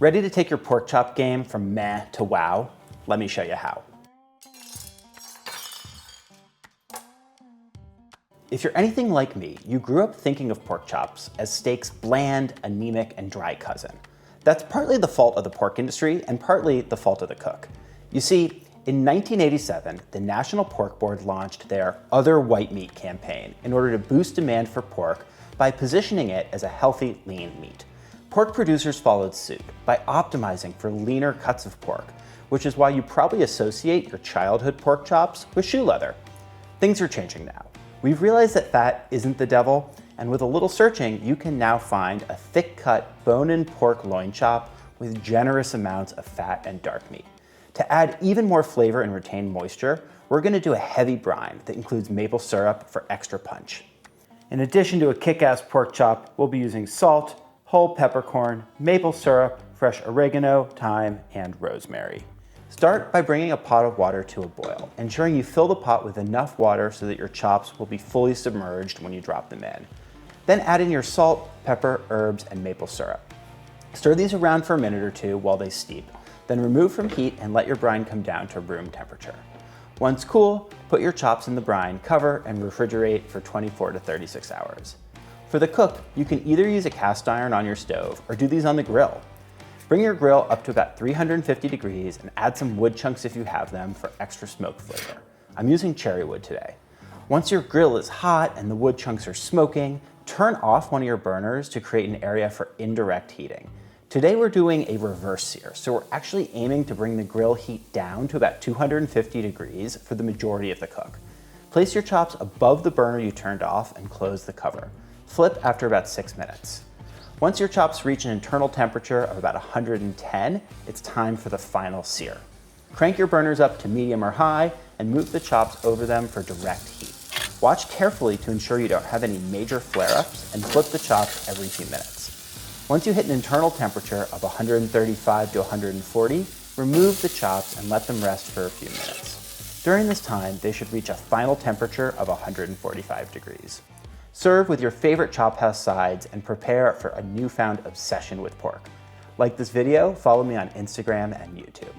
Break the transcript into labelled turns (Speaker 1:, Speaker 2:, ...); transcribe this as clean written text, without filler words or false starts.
Speaker 1: Ready to take your pork chop game from meh to wow? Let me show you how. If you're anything like me, you grew up thinking of pork chops as steak's bland, anemic, and dry cousin. That's partly the fault of the pork industry and partly the fault of the cook. You see, in 1987, the National Pork Board launched their Other White Meat campaign in order to boost demand for pork by positioning it as a healthy, lean meat. Pork producers followed suit by optimizing for leaner cuts of pork, which is why you probably associate your childhood pork chops with shoe leather. Things are changing now. We've realized that fat isn't the devil, and with a little searching, you can now find a thick-cut bone-in pork loin chop with generous amounts of fat and dark meat. To add even more flavor and retain moisture, we're going to do a heavy brine that includes maple syrup for extra punch. In addition to a kick-ass pork chop, we'll be using salt, whole peppercorn, maple syrup, fresh oregano, thyme, and rosemary. Start by bringing a pot of water to a boil, ensuring you fill the pot with enough water so that your chops will be fully submerged when you drop them in. Then add in your salt, pepper, herbs, and maple syrup. Stir these around for a minute or two while they steep. Then remove from heat and let your brine come down to room temperature. Once cool, put your chops in the brine, cover, and refrigerate for 24 to 36 hours. For the cook, you can either use a cast iron on your stove or do these on the grill. Bring your grill up to about 350 degrees and add some wood chunks if you have them for extra smoke flavor. I'm using cherry wood today. Once your grill is hot and the wood chunks are smoking, turn off one of your burners to create an area for indirect heating. Today we're doing a reverse sear, so we're actually aiming to bring the grill heat down to about 250 degrees for the majority of the cook. Place your chops above the burner you turned off and close the cover. Flip after about 6 minutes. Once your chops reach an internal temperature of about 110, it's time for the final sear. Crank your burners up to medium or high and move the chops over them for direct heat. Watch carefully to ensure you don't have any major flare-ups and flip the chops every few minutes. Once you hit an internal temperature of 135 to 140, remove the chops and let them rest for a few minutes. During this time, they should reach a final temperature of 145 degrees. Serve with your favorite chophouse sides and prepare for a newfound obsession with pork. Like this video, follow me on Instagram and YouTube.